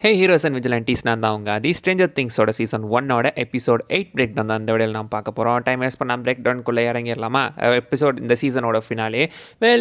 Hey heroes and விஜிலண்டிஸ், நான் தான் அவங்க தி ஸ்ட்ரேஞ்சர் திங்ஸோட சீசன் 1 எபிசோட் 8 பிரேக் டவுன் தான் இந்த வீடியோவில் நான் பார்க்க போகிறோம். டைம் வேஸ்ட் பண்ணால் பிரேக் டவுனுக்குள்ளே இறங்கிடலாமா? எபிசோட் இந்த சீசனோட ஃபினாலே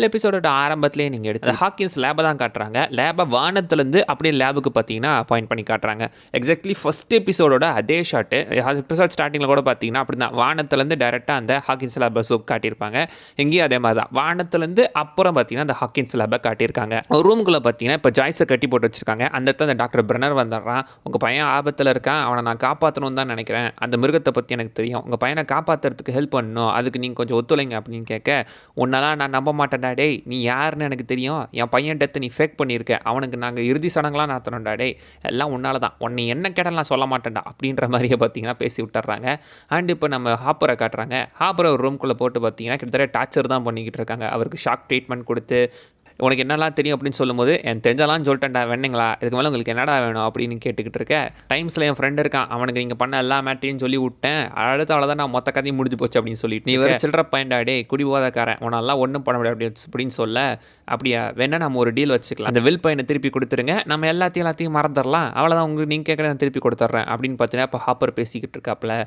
எபிசோடோட ஆரம்பத்திலேயே நீங்கள் எடுத்து ஹாக்கின்ஸ் லேபை தான் காட்டுறாங்க. லேபை வானத்துலேருந்து அப்படியே லேபுக்கு பார்த்தீங்கன்னா பாயிண்ட் பண்ணி காட்டுறாங்க. எக்ஸாக்ட்லி ஃபஸ்ட் எபிசோடோட அதே ஷாட்டு எபிசோட் ஸ்டார்டிங்கில் கூட பார்த்தீங்கன்னா அப்படி தான் வானத்துலேருந்து டேரெக்டாக அந்த ஹாக்கின்ஸ் லேபை காட்டியிருப்பாங்க. எங்கேயும் அதே மாதிரி தான் வானத்துலேருந்து அப்புறம் பார்த்தீங்கன்னா அந்த ஹாக்கின்ஸ் லேபை காட்டியிருக்காங்க. ஒரு ரூமுக்குள்ளே பார்த்தீங்கன்னா இப்போ ஜாய்ஸை கட்டி போட்டு வச்சிருக்காங்க. அந்த இடத்துல அந்த டாக்டர் பிரனர் வந்துடுறான். உங்கள் பையன் ஆபத்தில் இருக்கான், அவனை நான் காப்பாற்றணும்னு தான் நினைக்கிறேன். அந்த மிருகத்தை பற்றி எனக்கு தெரியும், உங்கள் பையனை காப்பாற்றுறதுக்கு ஹெல்ப் பண்ணணும், அதுக்கு நீங்கள் கொஞ்சம் ஒத்துழைங்க அப்படின்னு கேட்க, உன்னெல்லாம் நான் நம்ப மாட்டேன்டா டேய், நீ யாருன்னு எனக்கு தெரியும், என் பையன் டெத்தை நீ ஃபேக் பண்ணியிருக்க, அவனுக்கு நாங்கள் இறுதி சடங்கெலாம் நடத்தணும்டா டேய், எல்லாம் உன்னால தான், உன்னை என்ன கேட்டால் நான் சொல்ல மாட்டேன்டா அப்படின்ற மாதிரியே பார்த்தீங்கன்னா பேசி விட்டுறாங்க. அண்ட் இப்போ நம்ம ஹாப்பரை காட்டுறாங்க. ஹாப்பரை ஒரு ரூம்குள்ளே போட்டு பார்த்தீங்கன்னா கிட்டத்தட்ட டார்ச்சர் தான் பண்ணிக்கிட்டு இருக்காங்க. அவருக்கு ஷாக் ட்ரீட்மெண்ட் கொடுத்து உனக்கு என்னெல்லாம் தெரியும் அப்படின்னு சொல்லும்போது, என் தெரிஞ்சலாம் சொல்லிட்டேன்டா வேணுங்களா, இதுக்கு மேலே உங்களுக்கு என்னடா வேணும் அப்படின்னு கேட்டுக்கிட்டு இருக்கேன். டைம்ஸில் என் ஃப்ரெண்டு இருக்கான், அவனுக்கு நீங்கள் பண்ண எல்லா மேட்டையும் சொல்லி விட்டேன், அடுத்த அவ்வளோதான் நான் மொத்த கதையும் முடிஞ்சு போச்சு அப்படின்னு சொல்லிட்டு, நீ வேறு சில்லற பையன்டா டே குடி போதக்காரன், உனெல்லாம் ஒன்றும் பண்ண முடியாது அப்படின்னு சொல்ல, அப்படியா வேணா நம்ம ஒரு டீல் வச்சுக்கலாம், அந்த வில் பையனை திருப்பி கொடுத்துருங்க, நம்ம எல்லாத்தையும் மறந்துடலாம், அவ்வளோதான் உங்களுக்கு நீங்கள் கேட்குற நான் திருப்பி கொடுத்துட்றேன் அப்படின்னு பார்த்தீங்கன்னா இப்போ ஹாப்பர் பேசிக்கிட்டு இருக்காப்புல.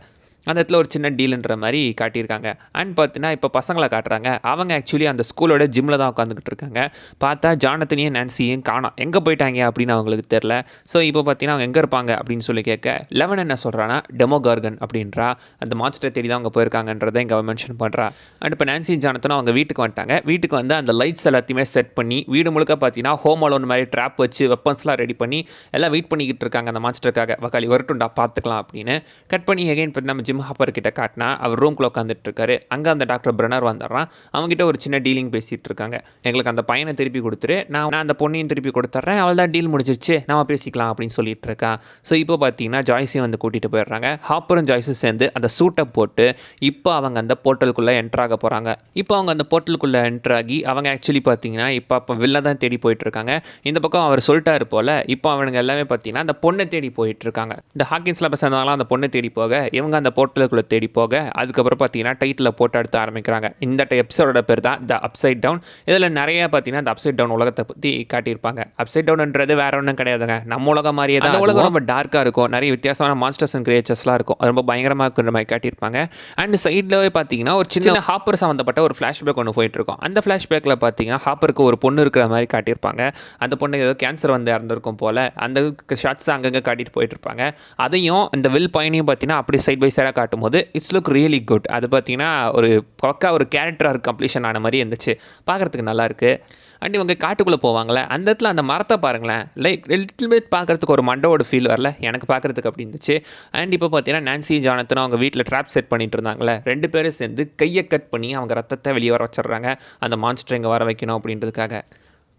அந்த இடத்துல ஒரு சின்ன டீலுன்ற மாதிரி காட்டியிருக்காங்க. அண்ட் பார்த்தீங்கன்னா இப்போ பசங்களை காட்டுறாங்க. அவங்க ஆக்சுவலி அந்த ஸ்கூலோட ஜிம்மில் தான் உட்காந்துக்கிட்டு இருக்காங்க. பார்த்தா ஜானத்தனையும் நான்சியும் காணோம், எங்கே போயிட்டாங்க அப்படின்னு அவங்களுக்கு தெரில. ஸோ இப்போ பார்த்தீங்கன்னா அவங்க எங்கே இருப்பாங்க அப்படின்னு சொல்லி கேட்க, லெவன் என்ன சொல்கிறான்னா டெமோகார்கன் அப்படின்றா, அந்த மான்ஸ்டர் தேடி தான் அவங்க போயிருக்காங்கன்றதை இங்கே மென்ஷன் பண்ணுறா. அண்ட் இப்போ நான்சி ஜானத்தனும் அவங்க வீட்டுக்கு வந்துட்டாங்க. வீட்டுக்கு வந்து அந்த லைட்ஸ் எல்லாத்தையுமே செட் பண்ணி வீடு முழுக்க பார்த்தீங்கன்னா ஹோம் அலோன் மாதிரி ட்ராப் வச்சு வெப்பன்ஸ்லாம் ரெடி பண்ணி எல்லாம் வெயிட் பண்ணிக்கிட்டு இருக்காங்க அந்த மான்ஸ்டருக்காக. வக்காளி வரட்டும்டா பார்த்துக்கலாம் அப்படின்னு கட் பண்ணி எகைன் பண்ணி நம்ம ஜிம் ஹாப்பர் கிட்ட காட்டினா அவர் ரூம்குள்ள உட்காந்துட்டு இருக்காரு. அங்கே அந்த டாக்டர் பிரனர் வந்துடுறான். அவங்ககிட்ட ஒரு சின்ன டீலிங் பேசிகிட்டு இருக்காங்க. எங்களுக்கு அந்த பையனை திருப்பி கொடுத்துரு, நான் அந்த பொண்ணையும் திருப்பி கொடுத்துட்றேன், அவள் தான் டீல் முடிச்சிருச்சு, நம்ம பேசிக்கலாம் அப்படின்னு சொல்லிட்டு இருக்கான். ஸோ இப்போ பார்த்தீங்கன்னா ஜாய்ஸையும் வந்து கூட்டிகிட்டு போயிடுறாங்க. ஹாப்பரும் ஜாய்ஸும் சேர்ந்து அந்த சூட்டை போட்டு இப்போ அவங்க அந்த போர்ட்டலுக்குள்ளே என்ட்ராக போகிறாங்க. இப்போ அவங்க அந்த போர்ட்டலுக்குள்ளே என்ட்ராகி அவங்க ஆக்சுவலி பார்த்தீங்கன்னா இப்போ வெளில தான் தேடி போயிட்டு இருக்காங்க. இந்த பக்கம் அவர் சொல்லிட்டாரு போல் இப்போ அவனுங்க எல்லாமே பார்த்தீங்கன்னா அந்த பொண்ணை தேடி போயிட்டு இருக்காங்க. இந்த ஹாக்கின்ஸில் சேர்ந்தவங்களாம் அந்த பொண்ணை தேடி போக இவங்க அந்த போர்ட்டலுக்குள்ளே தேடி போக அதுக்கப்புறம் பார்த்தீங்கன்னா டைட்டில் போட்டு எடுத்து ஆரம்பிக்கிறாங்க. இந்த எபிசோட பேர் தான் த அப்சைட் டவுன். இதில் நிறைய பார்த்தீங்கன்னா இந்த அப்சைட் டவுன் உலகத்தை பற்றி காட்டியிருப்பாங்க. அப்சைட் டவுன்ன்றது வேற ஒன்றும் கிடையாதுங்க, நம்ம உலகம் மாதிரியே தான். உலகம் ரொம்ப டார்க்காக இருக்கும், நிறைய வித்தியாசமான மான்ஸ்டர்ஸ் அண்ட் கிரியேச்சர்ஸ்லாம் இருக்கும், ரொம்ப பயங்கரமாக இருக்கிற மாதிரி காட்டியிருப்பாங்க. அண்ட் சைட்லவே பார்த்தீங்கன்னா ஒரு சின்ன ஹாப்பர் சம்மந்தப்பட்ட ஒரு ஃப்ளாஷ்பேக் ஒன்று போயிட்டு இருக்கும். அந்த ஃப்ளாஷ்பேக்கில் பார்த்தீங்கன்னா ஹாப்பருக்கு ஒரு பொண்ணு இருக்கிற மாதிரி காட்டியிருப்பாங்க. அந்த பொண்ணு ஏதோ கேன்சர் வந்து இறந்துருக்கும் போல் அந்த ஷாட்ஸ் அங்கங்கே காட்டிட்டு போயிட்டு இருப்பாங்க. அதையும் இந்த வில் பயனையும் பார்த்தீங்கன்னா அப்படி சைட் பை சைடாக காட்டும் போது இட்ஸ் லுக் ரியலி குட். அது பார்த்தீங்கன்னா ஒரு பக்கா ஒரு கேரக்டராக கம்ப்ளீஷன் ஆன மாதிரி இருந்துச்சு, பார்க்குறதுக்கு நல்லாயிருக்கு. அண்ட் இவங்க காட்டுக்குள்ளே போவாங்களே அந்த இடத்துல அந்த மரத்தை பாருங்களேன், லைக் லிட்டில் பிட் பார்க்குறதுக்கு ஒரு மண்டோட ஃபீல் வரல எனக்கு பார்க்குறதுக்கு அப்படி இருந்துச்சு. அண்ட் இப்போ பார்த்தீங்கன்னா நான்சி ஜானத்தனும் அவங்க வீட்டில் ட்ராப் செட் பண்ணிட்டு இருந்தாங்களே, ரெண்டு பேரும் சேர்ந்து கையை கட் பண்ணி அவங்க ரத்தத்தை வெளியே வர வச்சிடுறாங்க அந்த மான்ஸ்டர் இங்கே வர வைக்கணும் அப்படின்றதுக்காக.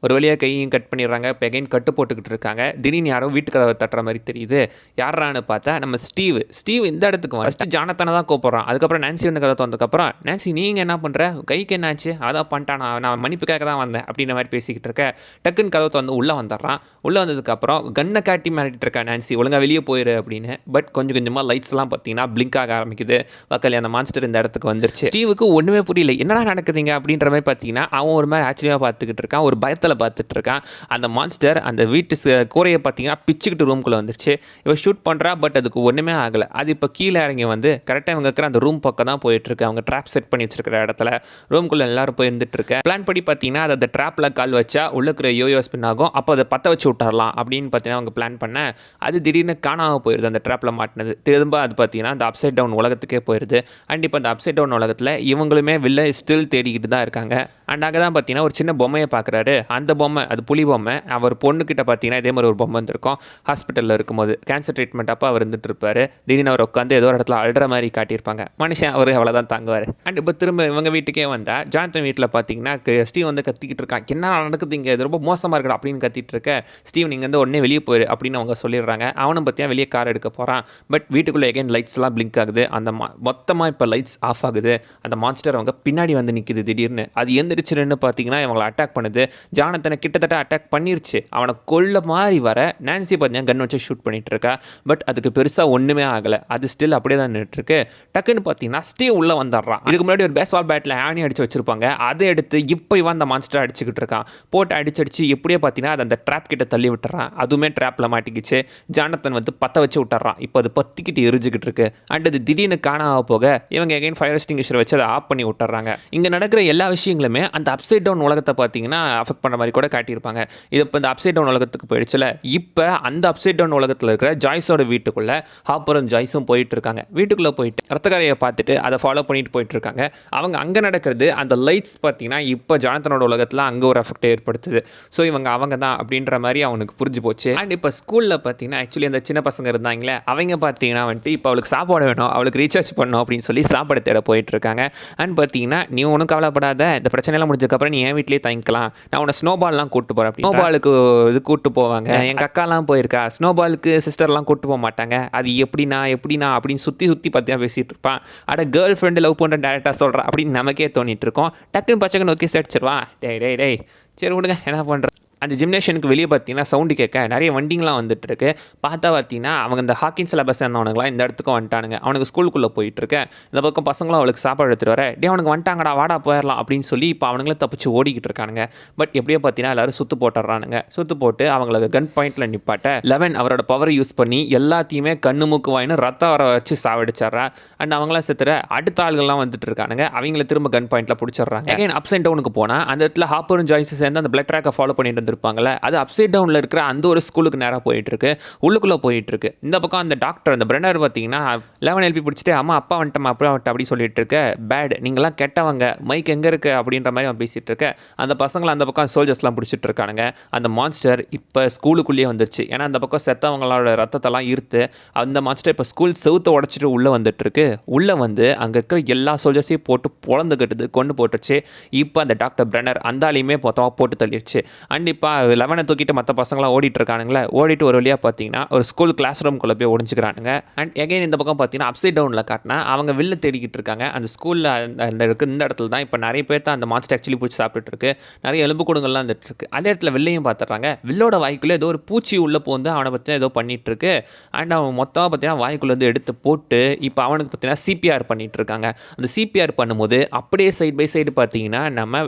ஒரு வழியாக கையும் கட் பண்ணிடுறாங்க. இப்போ எகைன் கட்டு போட்டுக்கிட்டு இருக்காங்க. திடீர்னு யாரோ வீட்டு கதவை தட்டுற மாதிரி தெரியுது. யாரான்னு பார்த்தா நம்ம ஸ்டீவ் இந்த இடத்துக்கு ஃபஸ்ட்டு ஜானத்தனை தான் கூப்பிட்றான். அதுக்கப்புறம் நான்சி வந்து கதை வந்ததுக்கப்புறம், நான்சி நீங்கள் என்ன பண்ணுற, கைக்கு என்னாச்சு, அதான் பண்ணிட்டான், நான் மன்னிப்புக்காக தான் வந்தேன் அப்படின்ற மாதிரி பேசிக்கிட்டு இருக்க. டக்குன்னு கதவை வந்து உள்ளே வந்துடுறான். உள்ளே வந்ததுக்கப்புறம் கன்னை காட்டி மாட்டிட்டு இருக்கா நான்சி, ஒழுங்காக வெளியே போயிரு அப்படின்னு. பட் கொஞ்சம் கொஞ்சமாக லைட்ஸ்லாம் பார்த்தீங்கன்னா பிளிங்க் ஆக ஆரம்பிக்குது. வக்காலி அந்த மான்ஸ்டர் இந்த இடத்துக்கு வந்துருச்சு. ஸ்டீவுக்கு ஒன்றுமே புரியல, என்னடா நடக்குதுங்க அப்படின்ற மாதிரி பார்த்தீங்கன்னா அவன் ஒரு மாதிரி ஆச்சரியமாக பார்த்துக்கிட்டு இருக்கான், ஒரு பயத்தில் பார்த்துட்டு இருக்கான். அந்த மான்ஸ்டர் அந்த வீட்டு கூரையை பார்த்தீங்கன்னா பிச்சுக்கிட்டு ரூம்குள்ளே வந்துருச்சு. இவன் ஷூட் பண்ணுறா, பட் அதுக்கு ஒன்றுமே ஆகலை. அது இப்போ கீழே இறங்கி வந்து கரெக்டாக இவங்க இருக்கிற அந்த ரூம் பக்கம் தான் போயிட்டு இருக்கு. அவங்க ட்ராப் செட் பண்ணி வச்சிருக்கிற இடத்துல ரூம்குள்ளே எல்லாரும் போய் இருந்துட்டு இருக்க. பிளான் படி பார்த்தீங்கன்னா அதை அந்த ட்ராப்பில் கால் வச்சா உள்ள இருக்கிற யோயோ ஸ்பின் ஆகும், அப்போ அதை பற்ற வச்சு விட்டுறலாம் அப்படின்னு பார்த்தீங்கன்னா அவங்க பிளான் பண்ண, அது திடீர்னு காணாமல் போயிடுது. அந்த ட்ராப்பில் மாட்டினது திரும்ப அது பார்த்தீங்கன்னா அந்த அப்சைட் டவுன் உலகத்துக்கே போயிடுது. அண்ட் இப்போ அந்த அப்சைட் டவுன் உலகத்தில் இவங்களுமே வில்ல ஸ்டில் தேடிக்கிட்டு தான் இருக்காங்க. அண்ட் அங்கே தான் பார்த்தீங்கன்னா ஒரு சின்ன பொம்மையை பார்க்குறாரு. அந்த பொம்மை அது புலி பொம்மை. அவர் பொண்ணுக்கிட்ட பார்த்தீங்கன்னா இதே மாதிரி ஒரு பொம்மை வந்துருக்கும். ஹாஸ்பிட்டலில் இருக்கும்போது கேன்சர் ட்ரீட்மெண்ட் அப்போ அவர் இருந்துட்டு இருப்பார். திடீர்னு அவர் உட்காந்து ஏதோ ஒரு இடத்துல அழுற மாதிரி காட்டியிருப்பாங்க. மனுஷன் அவர் அவ்வளோதான் தாங்குவார். அண்ட் இப்போ திரும்ப இவங்க வீட்டுக்கே வந்தால் ஜானத்தன் வீட்டில் பார்த்தீங்கன்னா ஸ்டீவ் வந்து கத்திக்கிட்டு இருக்கான். என்ன நடக்குது இங்கே, இது ரொம்ப மோசமாக இருக்கா அப்படின்னு கத்திட்டு இருக்க. ஸ்டீவ் நீங்கள் வந்து உடனே வெளியே போயிரு அப்படின்னு அவங்க சொல்லிடுறாங்க. அவனும் பார்த்தீங்கன்னா வெளியே கார் எடுக்க போகிறான். பட் வீட்டுக்குள்ளே எகைன் லைட்ஸ்லாம் பிளிங்க் ஆகுது. அந்த மொத்தமாக இப்போ லைட்ஸ் ஆஃப் ஆகுது. அந்த மான்ஸ்டர் அவங்க பின்னாடி வந்து நிற்குது திடீர்னு. அது எந்த எழுந்திரிச்சு நின்று பார்த்தீங்கன்னா இவங்களை அட்டாக் பண்ணுது. ஜானத்தனை கிட்டத்தட்ட அட்டாக் பண்ணிருச்சு. அவனை கொல்ல மாதிரி வர நான்சி பார்த்தீங்கன்னா கன் வச்சு ஷூட் பண்ணிட்டு இருக்கா. பட் அதுக்கு பெருசாக ஒன்றுமே ஆகலை. அது ஸ்டில் அப்படியே தான் நின்றுட்டுருக்கு. டக்குன்னு பார்த்தீங்கன்னா ஸ்டீவ் உள்ளே வந்துடுறான். இதுக்கு முன்னாடி ஒரு பேஸ்பால் பேட்டில் ஆணி அடிச்சு வச்சிருப்பாங்க. அதை எடுத்து இப்போ இவன் அந்த மான்ஸ்டர் அடிச்சுக்கிட்டு இருக்கான். போட்டு அடிச்சு எப்படியே பார்த்தீங்கன்னா அது அந்த ட்ராப் கிட்ட தள்ளி விட்டுறான். அதுவுமே ட்ராப்பில் மாட்டிக்கிச்சு. ஜானத்தன் வந்து பற்ற வச்சு விட்டுறான். இப்போ அது பத்திக்கிட்டு எரிஞ்சுக்கிட்டு இருக்கு. அண்ட் அது திடீர்னு காணாம போக இவங்க எகைன் ஃபயர் எக்ஸ்டிங்விஷர் வச்சு அதை ஆஃப் பண்ணி விட்டுறாங்க. இங்கே நடக்கிற எல்லா விஷயங்களுமே அந்த அப்சைட் டவுன் உலகத்தை பார்த்தீங்கன்னா அஃபெக்ட் பண்ணுற மாதிரி கூட காட்டியிருப்பாங்க. இது இப்போ இந்த அப்சைட் டவுன் உலகத்துக்கு போயிடுச்சுல. இப்போ அந்த அப்சைட் டவுன் உலகத்தில் இருக்கிற ஜாய்ஸோட வீட்டுக்குள்ள ஹாப்பரும் ஜாய்ஸும் போயிட்டு இருக்காங்க. வீட்டுக்குள்ளே போயிட்டு ரத்தக்காரையை பார்த்துட்டு அதை ஃபாலோ பண்ணிட்டு போயிட்டு இருக்காங்க. அவங்க அங்கே நடக்கிறது அந்த லைட்ஸ் பார்த்தீங்கன்னா இப்போ ஜானத்தனோட உலகத்தில் அங்கே ஒரு எஃபெக்ட் ஏற்படுத்துது. ஸோ அவங்க தான் அப்படின்ற மாதிரி அவனுக்கு புரிஞ்சு போச்சு. அண்ட் இப்போ ஸ்கூலில் பார்த்தீங்கன்னா ஆக்சுவலி அந்த சின்ன பசங்க இருந்தாங்களே அவங்க பார்த்தீங்கன்னா வந்துட்டு இப்போ அவளுக்கு சாப்பாடு வேணும், அவளுக்கு ரீசார்ஜ் பண்ணணும் அப்படின்னு சொல்லி சாப்பாடு தேட போயிட்டு இருக்காங்க. அண்ட் பார்த்தீங்கன்னா நீ ஒன்றும் கவலைப்படாத, இந்த பிரச்சனைலாம் முடிஞ்சதுக்கப்புறம் நீ என் வீட்லேயே தங்கிக்கலாம், நான் உன்னை ஸ்னோபால்லாம் கூப்பிட்டு போகிறேன். ஸ்னோபாலுக்கு இது கூப்பிட்டு போவாங்க. எங்கள் அக்காலாம் போயிருக்கா. ஸ்னோபாலுக்கு சிஸ்டர்லாம் கூப்பிட்டு போக மாட்டாங்க. அது எப்படின்னா அப்படின்னு சுற்றி பார்த்தீங்கன்னா பேசிகிட்டு இருப்பான். அட கேர்ள் ஃப்ரெண்டு லவ் பண்ணுற டேரக்டாக சொல்கிறா அப்படின்னு நமக்கே தோணிட்டு இருக்கோம். டக்குன்னு பச்சைக்கு நோக்கி அடிச்சிருவான். டேய் சரி விடுங்க என்ன பண்ணுற. அந்த ஜிம்னேஷனுக்கு வெளியே பார்த்தீங்கன்னா சவுண்டு கேட்க நிறைய வண்டிங்களாம் வந்துட்டு இருக்கு. பார்த்தா பார்த்தீங்கன்னா அவங்க இந்த ஹாக்கின் சிலபஸ் இருந்தவனுங்களாம் இந்த இடத்துக்கும் வந்துட்டானுங்க. அவனுக்கு ஸ்கூலுக்குள்ளே போயிட்டு இருக்க. இந்த பக்கம் பசங்களும் அவளுக்கு சாப்பாடு எடுத்துகிட்டு வர அவனுக்கு வந்துட்டாங்கடா வாடா போயிடலாம் அப்படின்னு சொல்லி இப்போ அவனுங்களும் தப்பிச்சு ஓடிக்கிட்டு இருக்கானுங்க. பட் எப்படியோ பார்த்தீங்கன்னா எல்லாரும் சுற்று போட்டுறானுங்க. சுற்று போட்டு அவங்களுக்கு கன் பாயிண்டில் நிப்பாட்ட 11 அவரோட பவரை யூஸ் பண்ணி எல்லாத்தையுமே கண்ணு மூக்கு வாயின்னு ரத்தம் வர வச்சு சாவடிச்சிட்றா. அண்ட் அவங்களாம் செத்துற அடுத்த ஆளுகள்லாம் வந்துட்டு இருக்கானுங்க. அவங்கள திரும்ப கன் பாயிண்டில் பிடிச்சிடுறாங்க. அகைன் அப்ஸ் அண்ட் டவுனுக்கு போனால் அந்த இடத்துல ஹாப்பரும் ஜாய்ஸும் சேர்ந்து அந்த பிளட் ட்ராக்கை ஃபாலோ பண்ணிட்டு இருப்பாங்கல்ல, அது அப்சைட் டவுனில் இருக்கிற அந்த ஒரு ஸ்கூலுக்கு நேராக போயிட்டு இருக்கு. உள்ளுக்குள்ளே போயிட்டு இருக்கு. இந்த பக்கம் அந்த டாக்டர் அந்த பிரெனர் பார்த்தீங்கன்னா 11 எழுப்பி பிடிச்சிட்டு அம்மா அப்பா வந்துட்டோம் அப்படி சொல்லிட்டு இருக்க. பேட் நீங்களாம் கெட்டவங்க, மைக் எங்கே இருக்கு அப்படின்ற மாதிரி அவன் பேசிட்டு இருக்க. அந்த பசங்களை அந்த பக்கம் சோல்ஜர்ஸ்லாம் பிடிச்சிட்டு இருக்கானுங்க. அந்த மான்ஸ்டர் இப்போ ஸ்கூலுக்குள்ளேயே வந்துருச்சு. ஏன்னா அந்த பக்கம் செத்தவங்களோட ரத்தத்தெல்லாம் ஈர்த்து அந்த மான்ஸ்டர் இப்போ ஸ்கூல் செவுத்தை உடச்சிட்டு உள்ளே வந்துட்டு இருக்கு. உள்ளே வந்து அங்கே இருக்கிற எல்லா சோல்ஜர்ஸையும் போட்டு பொழந்து கட்டுது, கொண்டு போட்டுச்சு. இப்போ அந்த டாக்டர் பிரெனர் அந்த ஆளையுமே போட்டு தள்ளிடுச்சு. அண்ட் இப்போ 11 தூக்கிட்டு மற்ற பசங்களாம் ஓடிட்டு இருக்கானுங்களே. ஓடிட்டு ஒரு வழியாக பார்த்தீங்கன்னா ஒரு ஸ்கூல் கிளாஸ் ரூம்குள்ளே போய் ஒடிஞ்சுக்கிறானுங்க. அண்ட் எகைன் இந்த பக்கம் பார்த்தீங்கன்னா அப்சைட் டவுனில் காட்டினா அவங்க வில்ல தேடிக்கிட்டு இருக்காங்க. அந்த ஸ்கூலில் இந்த இடத்துல தான் இப்போ நிறைய பேர் தான் அந்த மான்ஸ்டர் ஆக்சுவலி பிடிச்சி சாப்பிட்டுட்டு இருக்கு. நிறைய எலும்பு கூடுங்கள்லாம் வந்துட்டு இருக்கு. அதே இடத்துல வில்லையும் பார்த்துட்றாங்க. வில்லோட வாய்க்குள்ளே ஏதோ ஒரு பூச்சி உள்ளே போந்து அவனை பற்றி ஏதோ பண்ணிட்டு இருக்கு. அண்ட் அவன் மொத்தமாக பார்த்தீங்கன்னா வாய்க்குள்ளே வந்து எடுத்து போட்டு இப்போ அவனுக்கு பார்த்தீங்கன்னா சிபிஆர் பண்ணிட்டு இருக்காங்க. அந்த சிபிஆர் பண்ணும்போது அப்படியே சைடு பை சைடு பார்த்தீங்கன்னா நம்ம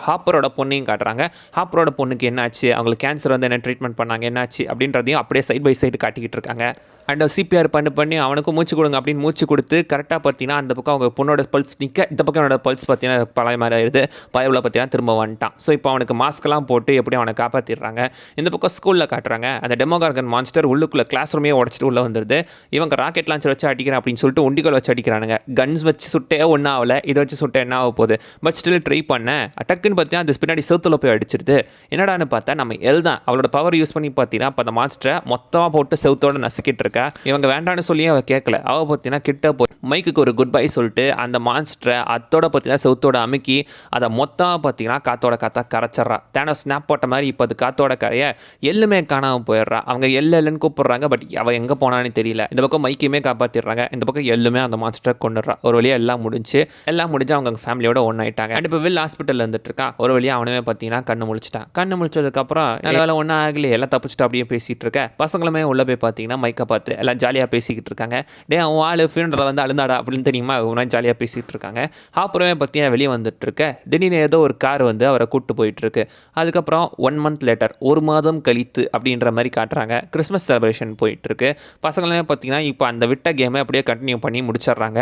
ஹாப்பரோட பொண்ணையும் காட்டுறாங்க. ஹாப்பரோட பொண்ணுக்கு என்னாச்சு, அவங்களுக்கு கேன்சர் வந்து என்ன ட்ரீட்மெண்ட் பண்ணாங்க, என்னாச்சு அப்படின்றதையும் அப்படியே சைட் பை சைடு காட்டிக்கிட்டு இருக்காங்க. அண்ட் சிபிஆர் பண்ணி அவனுக்கும் மூச்சு கொடுங்க அப்படின்னு மூச்சு கொடுத்து கரெக்டாக பார்த்தீங்கன்னா அந்த பக்கம் அவங்க பொண்ணோட பல்ஸ் நிற்க, இந்த பக்கம் என்னோட பல்ஸ் பார்த்தீங்கன்னா பழைய மாதிரி ஆயிடுது. பயவில் பார்த்தீங்கன்னா திரும்ப வந்துட்டான். ஸோ இப்போ அவனுக்கு மாஸ்க்லாம் போட்டு எப்படியும் அவனை காப்பாற்றிடுறாங்க. இந்த பக்கம் ஸ்கூலில் காட்டுறாங்க. அந்த டெமோகார்கன் மான்ஸ்டர் உள்ளுக்குள்ளே கிளாஸ் ரூமே உடச்சிட்டு உள்ளே வந்துடுது. இவங்க ராக்கெட் லான்ச்சர் வச்சு அடிக்கிறேன் அப்படின்னு சொல்லிட்டு உண்டிகள் வச்சு அடிக்கிறானுங்க. கன்ஸ் வச்சு சுட்டே ஒன்றும் ஆகலை. இதை வச்சு சுட்ட என்ன ஆக போகுது. பட் ஸ்டில் ட்ரை பண்ணேன். அட்டக்குன்னு பார்த்தீங்கன்னா அது பின்னாடி செவுத்துல போய் அடிச்சிருது. என்னடான்னு பார்த்தா நம்ம தான் அவளோட பவர் யூஸ் பண்ணி பார்த்தீங்கன்னா இப்போ அந்த மாஸ்டரை மொத்தமாக போட்டு செவுத்தோடு நசுக்கிட்டு இருக்கா. இவங்க வேண்டான்னு சொல்லி அவள் கேட்கல. அவள் பார்த்தீங்கன்னா கிட்ட போய் மைக்குக்கு ஒரு குட் பை சொல்லிட்டு அந்த மான்ஸ்டரை அதோட பார்த்தீங்கன்னா செவுத்தோட அமுக்கி அதை மொத்தமாக பார்த்தீங்கன்னா காத்தா கரைச்சிட்றா. தேனோ ஸ்னாப் போட்ட மாதிரி இப்போ அது காத்தோட கரையை எல்லுமே காணாமல் போயிடுறா. அவங்க எல்லுன்னு கூப்பிடுறாங்க. பட் அவள் எங்கே போனான்னு தெரியல. இந்த பக்கம் மைக்கையுமே காப்பாற்றிடுறாங்க. இந்த பக்கம் எல்லுமே அந்த மான்ஸ்டரை கொண்டுடுறா. ஒரு வழியாக எல்லாம் முடிஞ்சு அவங்க ஃபேமிலியோட ஒன்றாயிட்டாங்க. அண்ட் இப்போ வில் ஹாஸ்பிட்டலில் இருந்துட்டு இருக்கான். ஒரு வழியாக அவனுமே பார்த்தீங்கன்னா கண்ணு முழிச்சிட்டான். கண்ணு முழிச்சதுக்கப்புறம் நல்ல வேலை ஒன்றும் ஆகலையே, எல்லாம் தப்பிச்சுட்டு அப்படியே பேசிகிட்டு இருக்க. பசங்களுமே உள்ளே போய் பார்த்தீங்கன்னா மைக்கை பார்த்து எல்லாம் ஜாலியாக பேசிக்கிட்டு இருக்காங்க. அவன் ஆள் ஃபியூனரல் வந்து அழுந்தாடா அப்படின்னு தெரியுமா, அவன் ஜாலியாக பேசிகிட்டு இருக்காங்க. அப்புறமே பார்த்தீங்கன்னா வெளியே வந்துட்டு இருக்க. திடீர்னு ஏதோ ஒரு கார் வந்து அவரை கூப்பிட்டு போயிட்டு இருக்கு. அதுக்கப்புறம் 1 month லேட்டர், 1 மாதம் கழித்து அப்படின்ற மாதிரி காட்டுறாங்க. கிறிஸ்மஸ் செலிப்ரேஷன் போயிட்டு இருக்கு. பசங்களுமே பார்த்தீங்கன்னா இப்போ அந்த விட்ட கேமை அப்படியே கண்டினியூ பண்ணி முடிச்சிடுறாங்க.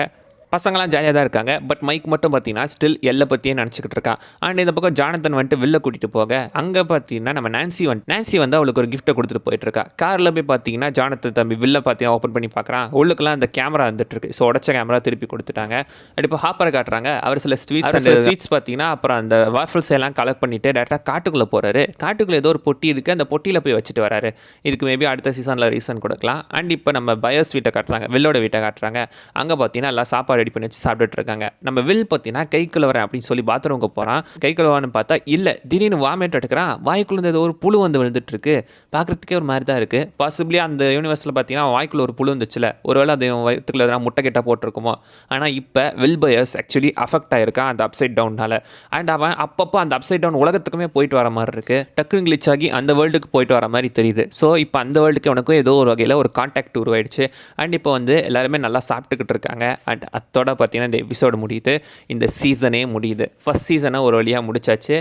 பசங்களாம் ஜாலியாக தான் இருக்காங்க. பட் மைக் மட்டும் பார்த்தீங்கன்னா ஸ்டில் எல்லை பற்றியே நினச்சிக்கிட்டு இருக்கான். அண்ட் இந்த பக்கம் ஜானத்தன் வந்துட்டு வெளில கூட்டிகிட்டு போக அங்கே பார்த்தீங்கன்னா நம்ம நான்சி வந்து அவளுக்கு ஒரு கிஃப்ட்டை கொடுத்துட்டு போயிட்டு இருக்கா. காரில் போய் பார்த்தீங்கன்னா ஜானத்தன் தம்பி வில்ல பார்த்தீங்கன்னா ஓப்பன் பண்ணி பார்க்குறான். உள்ளுக்குலாம் அந்த கேமரா வந்துட்டு இருக்கு. ஸோ உடச்ச கேமரா திருப்பி கொடுத்துட்டாங்க. அண்ட் இப்போ ஹாப்பரை காட்டுறாங்க. அவர் சில ஸ்வீட்ஸ் பார்த்தீங்கன்னா அப்புறம் அந்த வாஃபிள்ஸ் எல்லாம் கலெக்ட் பண்ணிட்டு டேரெக்டாக காட்டுக்குள்ளே போகிறாரு. காட்டுக்குள்ளே ஏதோ ஒரு பொட்டி இருக்குது. அந்த பொட்டியில் போய் வச்சுட்டு வராரு. இதுக்கு மேபி அடுத்த சீசனில் ரீசன் கொடுக்கலாம். அண்ட் இப்போ நம்ம பயோ ஸ்வீட்டை காட்டுறாங்க. வில்லோட வீட்டை காட்டுறாங்க. அங்கே பார்த்தீங்கன்னா எல்லாம் சாப்பாடு ரெடி பண்ணி வச்சு சாப்பிட்டுட்டு இருக்காங்க. நம்ம வில் பார்த்தீங்கன்னா கை கழுவுறேன் அப்படின்னு சொல்லி பாத்ரூமுக்கு போகிறான். கை கழுவான்னு பார்த்தா இல்லை, திடீர்னு வாமிட் எடுக்கிறான். வாய்க்குள்ள ஏதோ ஒரு புழு வந்து விழுந்துட்டு இருக்கு. பார்க்குறதுக்கே ஒரு மாதிரி தான் இருக்குது. பாசிபிளி அந்த யூனிவர்ஸில் பார்த்தீங்கன்னா வாய்க்குள்ள ஒரு புழு வந்துச்சுல, ஒருவேளை அது வயிற்றுக்குள்ள எதனா முட்டை கிட்ட போட்டிருக்குமோ. ஆனால் இப்போ வில் பயர்ஸ் ஆக்சுவலி அஃபெக்ட் ஆகிருக்கான் அந்த அப்சைட் டவுனால். அண்ட் அவன் அப்பப்போ அந்த அப்சைட் டவுன் உலகத்துக்குமே போயிட்டு வர மாதிரி இருக்குது. டக்குன்னு கிளிச் ஆகி அந்த வேர்ல்டுக்கு போயிட்டு வர மாதிரி தெரியுது. ஸோ இப்போ அந்த வேர்ல்டுக்கு உனக்கும் ஏதோ ஒரு வகையில் ஒரு கான்டாக்ட் உருவாயிடுச்சு. அண்ட் இப்போ வந்து எல்லாருமே நல்லா சாப்பிட்டுக்கிட்டு இருக்காங்க. அண்ட் அத்தோட பார்த்தீங்கன்னா இந்த எபிசோடு முடியுது, இந்த சீசனே முடியுது. ஃபர்ஸ்ட் சீசனை ஒரு வழியாக முடிச்சாச்சு.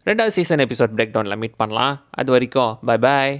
2வது சீசன் எபிசோட் பிரேக் டவுனில் மீட் பண்ணலாம். அது வரைக்கும் பை பாய்.